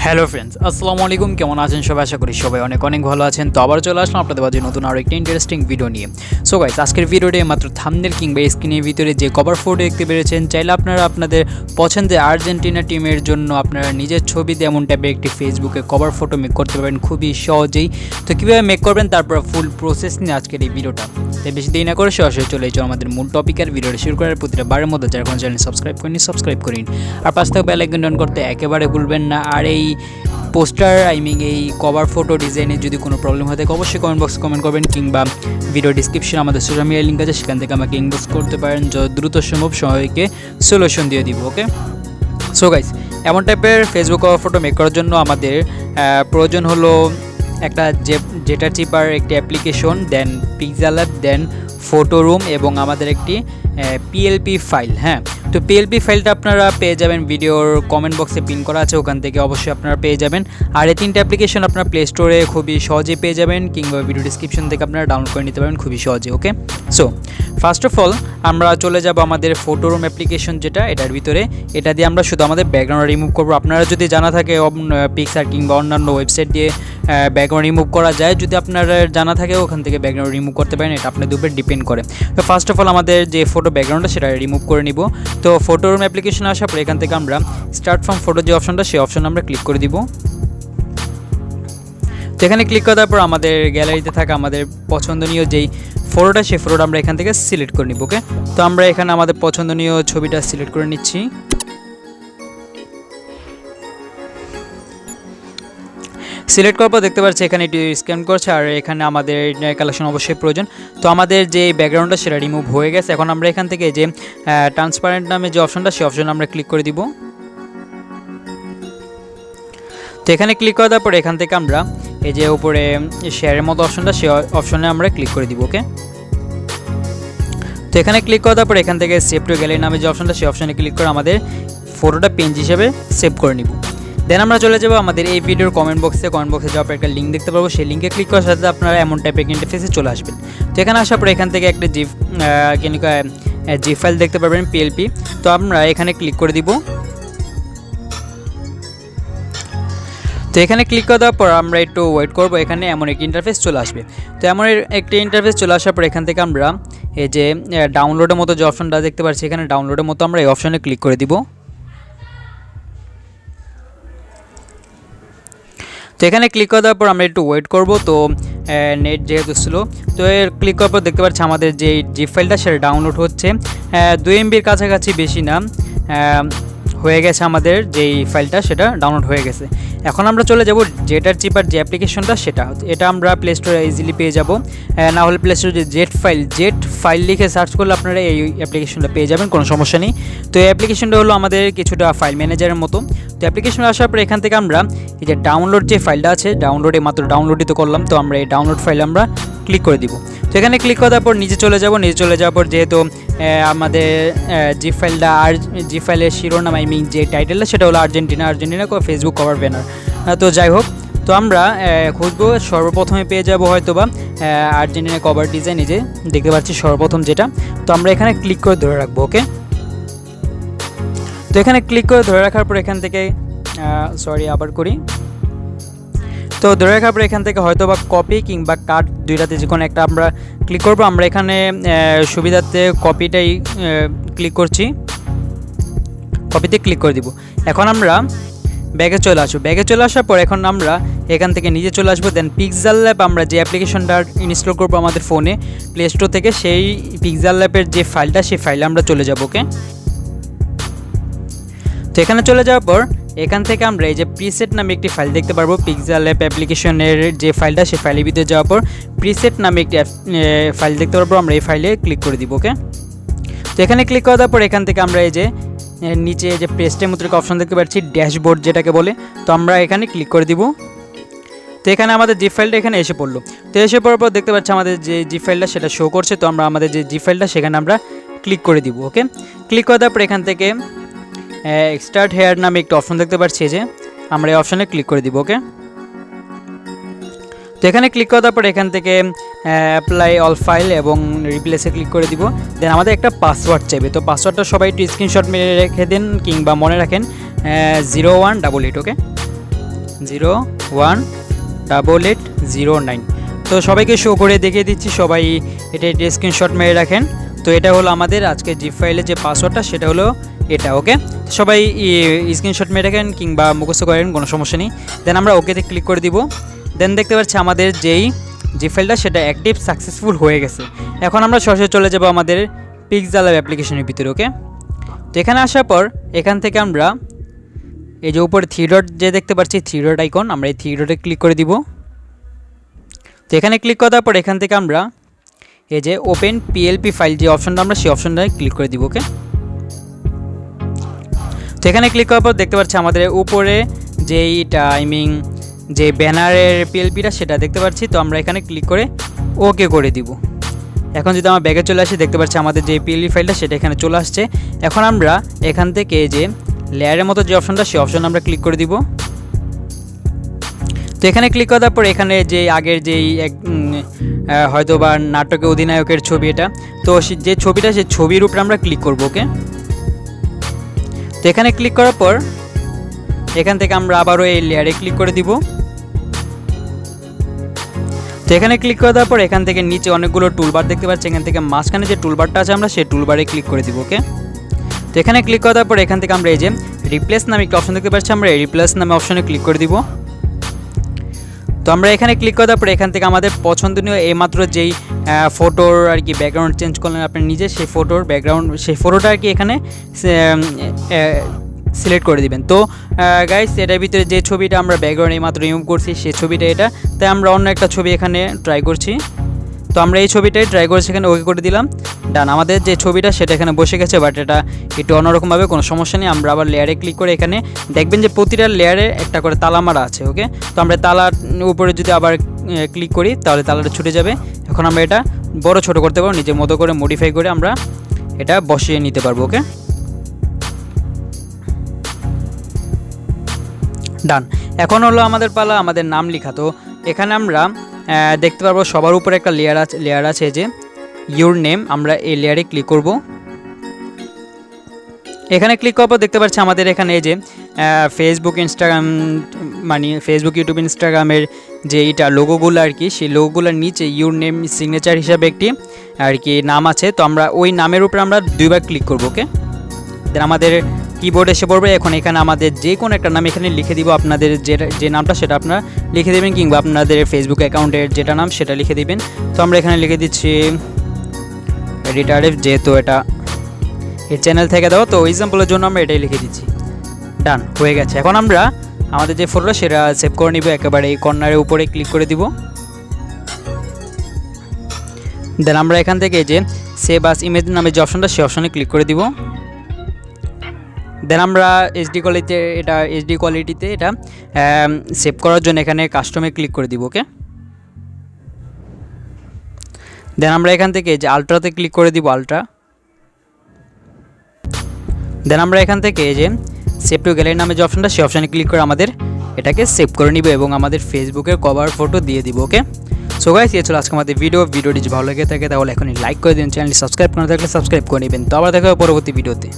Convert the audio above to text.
Hello friends, আসসালামু আলাইকুম। কেমন আছেন সবাই? আশা করি সবাই অনেক ভালো আছেন। তো আবার চলে আসলাম আপনাদের মাঝে নতুন আরও একটা ইন্টারেস্টিং ভিডিও নিয়ে। সো গাইস, আজকের ভিডিওতে মাত্র থাম্বনেল কিংবা স্ক্রিনের ভিতরে যে কভার ফটো দেখতে পেরেছেন, চাইলে আপনারা আপনাদের পছন্দের আর্জেন্টিনা টিমের জন্য আপনারা নিজের ছবি দিয়ে এমন টাইপের একটি ফেসবুকে কভার ফটো মেক করতে পারবেন খুবই সহজেই। তো কীভাবে মেক করবেন তারপর ফুল প্রসেস নিয়ে আজকের এই ভিডিওটা। তাই বেশি দেরি না করে সরাসরি চলে যাও আমাদের মূল টপিকের ভিডিওটা শুরু করার প্রতিটা বারের মধ্যে যারা কোনো চ্যানেল সাবস্ক্রাইব করিন আর পাশ থেকে বেল আইকন অন করতে একেবারে ভুলবেন না। আর এই পোস্টার এই কভার ফটো ডিজাইনের যদি কোনো প্রবলেম হয় থাকে অবশ্যই কমেন্ট বক্সে কমেন্ট করবেন, কিংবা ভিডিও ডিসক্রিপশনে আমাদের সোশ্যাল মিডিয়া লিঙ্ক আছে, সেখান থেকে আমাকে ইনবক্স করতে পারেন। যত দ্রুত সম্ভব সবাইকে সলিউশন দিয়ে দিব। ওকে, সো গাইস, এমন টাইপের ফেসবুক কভার ফটো মেক করার জন্য আমাদের প্রয়োজন হলো একটা যেটা চিপার একটি অ্যাপ্লিকেশন, দেন পিক্সেলল্যাব, দেন ফটো রুম এবং আমাদের একটি PLP ফাইল। হ্যাঁ, তো PLP ফাইলটা আপনারা পেয়ে যাবেন ভিডিওর কমেন্ট বক্সে পিন করা আছে, ওখান থেকে অবশ্যই আপনারা পেয়ে যাবেন। আর এই তিনটে অ্যাপ্লিকেশন আপনারা প্লে স্টোরে খুবই সহজে পেয়ে যাবেন, কিংবা ভিডিও ডিসক্রিপশন থেকে আপনারা ডাউনলোড করে নিতে পারবেন খুবই সহজে। ওকে, সো ফার্স্ট অফ অল আমরা চলে যাব আমাদের ফটো রুম অ্যাপ্লিকেশন, যেটা এটার ভিতরে। এটা দিয়ে আমরা শুধু আমাদের ব্যাকগ্রাউন্ড রিমুভ করবো। আপনারা যদি জানা থাকে পিক্সার কিংবা অন্যান্য ওয়েবসাইট দিয়ে ব্যাকগ্রাউন্ড রিমুভ করা যায়, যদি আপনার জানা থাকে ওখান থেকে ব্যাকগ্রাউন্ড রিমুভ করতে পারেন, এটা আপনাদের উপরে ডিপেন্ড করে। তো ফার্স্ট অফ অল আমাদের যে ফটো ব্যাকগ্রাউন্ডটা সেটা রিমুভ করে নিব। তো ফটো রুম অ্যাপ্লিকেশনে আসার পর এখান থেকে আমরা স্টার্ট ফ্রম ফটো যে অপশনটা, সেই অপশন আমরা ক্লিক করে দিব। তো এখানে ক্লিক করার পর আমাদের গ্যালারিতে থাকা আমাদের পছন্দনীয় যেই ফটোটা, সেই ফটোটা আমরা এখান থেকে সিলেক্ট করে নিব। ওকে, তো আমরা এখানে আমাদের পছন্দনীয় ছবিটা সিলেক্ট করে নিচ্ছি। সিলেক্ট করার পর দেখতে পাচ্ছি এখানে এটি স্ক্যান করছে, আর এখানে আমাদের কালেকশন অবশ্যই প্রয়োজন। তো আমাদের যে ব্যাকগ্রাউন্ডটা সেটা রিমুভ হয়ে গেছে। এখন আমরা এখান থেকে যে ট্রান্সপারেন্ট নামে যে অপশনটা, সেই অপশন আমরা ক্লিক করে দিব। তো এখানে ক্লিক করার পর এখান থেকে আমরা এই যে উপরে শেয়ারের মতো অপশনটা, সেই অপশনে আমরা ক্লিক করে দিব। ওকে, তো এখানে ক্লিক করার পর এখান থেকে সেভ টু গ্যালারি নামে যে অপশনটা, সেই অপশনে ক্লিক করে আমাদের ফটোটা পেজ হিসেবে সেভ করে নিব। দেন আমরা চলে যাবো আমাদের এই ভিডিওর কমেন্ট বক্সে যাওয়ার পর একটা লিঙ্ক দেখতে পাবো, সেই লিঙ্কে ক্লিক করার সাথে আপনারা এমন টাইপের ইন্টারফেসে চলে আসবেন। তো এখানে আসার পর এখান থেকে একটা জিপ ফাইল দেখতে পারবেন PLP। তো আমরা এখানে ক্লিক করে দিব। তো এখানে ক্লিক করে দেওয়ার পর আমরা একটু ওয়েট করব, এখানে এমন একটি ইন্টারফেস চলে আসবে। তো এমন একটি ইন্টারফেস চলে আসার পর এখান থেকে আমরা এই যে ডাউনলোডের মতো যে অপশনটা দেখতে পাচ্ছি, এখানে ডাউনলোডের মতো আমরা এই অপশনে ক্লিক করে দিব। তো এখানে ক্লিক করে দেওয়ার পর আমরা একটু ওয়েট করব। তো নেট যেহেতু স্লো, তো ক্লিক করার পর দেখতে পাচ্ছি আমাদের যে জিপ ফাইলটা সেটা ডাউনলোড হচ্ছে। 2 MBর কাছাকাছি, বেশি না, হয়ে গেছে আমাদের যেই ফাইলটা, সেটা ডাউনলোড হয়ে গেছে। এখন আমরা চলে যাব যেটার চিপার যে অ্যাপ্লিকেশনটা, সেটা এটা আমরা প্লে স্টোরে ইজিলি পেয়ে যাব। না হলে প্লে স্টোরে যে জেট ফাইল লিখে সার্চ করলে আপনারা এই অ্যাপ্লিকেশনটা পেয়ে যাবেন, কোনো সমস্যা নেই। তো এই অ্যাপ্লিকেশনটা হলো আমাদের কিছুটা ফাইল ম্যানেজারের মতো। তো অ্যাপ্লিকেশন আসার পর এখান থেকে আমরা এই যে ডাউনলোড যে ফাইলটা আছে, ডাউনলোডই তো করলাম, তো আমরা এই ডাউনলোড ফাইল আমরা ক্লিক করে দিব। তো এখানে ক্লিক করার পর নিচে চলে যাওয়ার পর যেহেতু আমাদের জিপ ফাইলের শিরোনাম যে টাইটেলটা, সেটা হলো আর্জেন্টিনা ফেসবুক কভার ব্যানার। তো যাই হোক, তো আমরা খুঁজবো, সর্বপ্রথমে পেয়ে যাবো হয়তো বা আর্জেন্টিনা কভার ডিজাইন, এই যে দেখতে পাচ্ছি সর্বপ্রথম যেটা। তো আমরা এখানে ক্লিক করে ধরে রাখবো। ওকে, তো এখানে ক্লিক করে ধরে রাখার পর এখান থেকে তো ধরে রাখার পর এখান থেকে হয়তো বা কপি কিংবা কাট, দুইটাতে যে কোনো একটা আমরা ক্লিক করবো। আমরা এখানে সুবিধার্থে কপিটাই ক্লিক করছি, কপিতে ক্লিক করে দিব। এখন আমরা ব্যাগে চলে আসার পর এখন আমরা এখান থেকে নিচে চলে আসবো। দেন পিক্সেলল্যাব, আমরা যে অ্যাপ্লিকেশনটা ইনস্টল করবো আমাদের ফোনে প্লে স্টোর থেকে, সেই পিক্সেলল্যাবের যে ফাইলটা, সেই ফাইলে আমরা চলে যাব। ওকে, তো এখানে চলে যাওয়ার পর এখান থেকে আমরা এই যে প্রিসেট নামে একটি ফাইল দেখতে পারবো। পিক্সেলল্যাব অ্যাপ্লিকেশনের যে ফাইলটা, সেই ফাইলের ভিতরে যাওয়ার পর প্রিসেট নামে একটি ফাইল দেখতে পারবো, আমরা এই ফাইলে ক্লিক করে দিব। ওকে, তো এখানে ক্লিক করার পর এখান থেকে আমরা এই যে নিচে যে পেস্টের মতো একটা অপশন দেখতে পাচ্ছি, ড্যাশবোর্ড যেটাকে বলে, তো আমরা এখানে ক্লিক করে দিব। তো এখানে আমাদের জিপ ফাইলটা এখানে এসে পড়লো। তো এসে পড়ার পর দেখতে পাচ্ছি আমাদের যে জিপ ফাইলটা সেটা শো করছে। তো আমরা আমাদের যে জিপ ফাইলটা সেখানে আমরা ক্লিক করে দিব। ওকে, ক্লিক করার পর এখান থেকে এক্সট্রাক্ট হেয়ার নামে একটা অপশন দেখতে পাচ্ছি, যে আমরা এই অপশনে ক্লিক করে দিব। ওকে, তো এখানে ক্লিক করার পর এখান থেকে অ্যাপ্লাই অল ফাইল এবং রিপ্লেসে ক্লিক করে দিব। দেন আমাদের একটা পাসওয়ার্ড চাইবে। তো পাসওয়ার্ডটা সবাই একটু স্ক্রিনশট মেরে রেখে দিন কিংবা মনে রাখেন 0188। ওকে, 018809। তো সবাইকে শো করে দেখিয়ে দিচ্ছি, সবাই এটা স্ক্রিনশট মেরে রাখেন। তো এটা হলো আমাদের আজকে জিপ ফাইলের যে পাসওয়ার্ডটা, সেটা হলো এটা। ওকে, সবাই স্ক্রিনশট মেরে রাখেন কিংবা মুখস্থ করেন, কোনো সমস্যা নেই। দেন আমরা ওকেতে ক্লিক করে দিব। দেন দেখতে পাচ্ছি আমাদের যেই জিপ ফাইলটা সেটা অ্যাক্টিভ সাকসেসফুল হয়ে গেছে। এখন আমরা সরাসরি চলে যাব আমাদের পিক্সেলল্যাব অ্যাপ্লিকেশনের ভিতরে। ওকে, তো এখানে আসার পর এখান থেকে আমরা এই যে উপরে থ্রি ডট যে দেখতে পাচ্ছি, থ্রি ডট আইকন, আমরা এই থ্রি ডটে ক্লিক করে দিব। তো এখানে ক্লিক করার পর এখান থেকে আমরা এই যে ওপেন পিএলপি ফাইল যে অপশনটা, আমরা সেই অপশনটায় ক্লিক করে দিব। ওকে, তো এখানে ক্লিক করার পর দেখতে পাচ্ছি আমাদের উপরে যেই টাইমিং যে ব্যানারের পিএলপিটা সেটা দেখতে পাচ্ছি। তো আমরা এখানে ক্লিক করে ওকে করে দিব। এখন যদি আমরা ব্যাগে চলে আসি, দেখতে পাচ্ছি আমাদের যে পিএলপি ফাইলটা সেটা এখানে চলে আসছে। এখন আমরা এখান থেকে যে লেয়ারের মতো যে অপশনটা, সেই অপশন আমরা ক্লিক করে দিব। তো এখানে ক্লিক করার পর এখানে যে আগের যেই হয়তো বা নাটকের অধিনায়কের ছবি এটা, তো যে ছবিটা সেই ছবির উপরে আমরা ক্লিক করব। ওকে, তো এখানে ক্লিক করার পর এখান থেকে আমরা আবারও এই লেয়ারে ক্লিক করে দিব। তো এখানে ক্লিক করে দেওয়ার পর এখান থেকে নিচে অনেকগুলো টুলবার দেখতে পাচ্ছি, এখান থেকে মাঝখানে যে টুলবারটা আছে আমরা সেই টুলবারে ক্লিক করে দিব। ওকে, তো এখানে ক্লিক করে দেওয়ার পর এখান থেকে আমরা এই যে রিপ্লেস নামে একটা অপশন দেখতে পাচ্ছি, আমরা এই রিপ্লেস নামে অপশনে ক্লিক করে দিব। তো আমরা এখানে ক্লিক করে দেওয়ার পর এখান থেকে আমাদের পছন্দনীয় এইমাত্র যেই ফটোর আর কি ব্যাকগ্রাউন্ড চেঞ্জ করলেন আপনি নিজে, সেই ফটোর ব্যাকগ্রাউন্ড, সেই ফটোটা আর কি এখানে সিলেক্ট করে দিবেন। তো গাইস, এটার ভিতরে যে ছবিটা আমরা ব্যাকগ্রাউন্ড এইমাত্র রিমুভ করছি সেই ছবিটা এটা, তাই আমরা অন্য একটা ছবি এখানে ট্রাই করছি। তো আমরা এই ছবিটাই ট্রাই করছি, এখানে ওকে করে দিলাম। ডান, আমাদের যে ছবিটা সেটা এখানে বসে গেছে, বাট এটা একটু অন্যরকমভাবে, কোনো সমস্যা নেই। আমরা আবার লেয়ারে ক্লিক করে এখানে দেখবেন যে প্রতিটা লেয়ারে একটা করে তালা মারা আছে। ওকে, তো আমরা তালার উপরে যদি আবার ক্লিক করি তাহলে তালাটা ছুটে যাবে। এখন আমরা এটা বড় ছোট করতে পারবো, নিজের মতো করে মডিফাই করে আমরা এটা বসিয়ে নিতে পারবো। ওকে, ডান। এখন হলো আমাদের পালা আমাদের নাম লেখা। তো এখানে আমরা দেখতে পারবো সবার উপরে একটা লেয়ার আছে যে ইউর নেম, আমরা এই লেয়ারে ক্লিক করব। এখানে ক্লিক করার পর দেখতে পাচ্ছি আমাদের এখানে এই যে ফেসবুক, ইনস্টাগ্রাম, মানে ফেসবুক, ইউটিউব, ইনস্টাগ্রামের যে এটা লোগোগুলো আর কি, সেই লোগোগুলোর নিচে ইউর নেম সিগনেচার হিসাবে একটি আর কি নাম আছে। তো আমরা ওই নামের উপরে আমরা দুইবার ক্লিক করব। ওকে, দেন আমাদের কিবোর্ড এসে পড়বে। এখন এখানে আমাদের যে কোনো একটা নাম এখানে লিখে দিব, আপনাদের যে নামটা সেটা আপনারা লিখে দেবেন, কিংবা আপনাদের ফেসবুক অ্যাকাউন্টের যেটা নাম সেটা লিখে দিবেন। তো আমরা এখানে লিখে দিচ্ছি এডিটারে, যেহেতু এটা এই চ্যানেল থেকে দেওয়া, তো এক্সাম্পলের জন্য আমরা এটাই লিখে দিচ্ছি। ডান, হয়ে গেছে। এখন আমরা আমাদের যে ফটোটা সেটা সেভ করে নিব, একেবারে এই কর্নারের উপরে ক্লিক করে দিব। দেন আমরা এখান থেকে যে সেভ আস ইমেজ নামে যে অপশনটা, সেই অপশনে ক্লিক করে দিব। দেন আমরা এইচডি কোয়ালিটিতে এটা সেভ করার জন্য এখানে কাস্টমে ক্লিক করে দিব। ওকে, দেন আমরা এখান থেকে যে আলট্রাতে ক্লিক করে দিব, আলট্রা। দেন আমরা এখান থেকে যে সেভ টু গ্যালারি নামে যে অপশনটা, সেই অপশানে ক্লিক করে আমাদের এটাকে সেভ করে নিব এবং আমাদের ফেসবুকের কভার ফটো দিয়ে দিব। ওকে, সো গাইস, এই ছিল আজকে আমাদের ভিডিওটি যদি ভালো লেগে থাকে তাহলে এখনই লাইক করে দিন, চ্যানেলটি সাবস্ক্রাইব করে থাকলে সাবস্ক্রাইব করে নেবেন। তো আবার দেখা হবে পরবর্তী ভিডিওতে।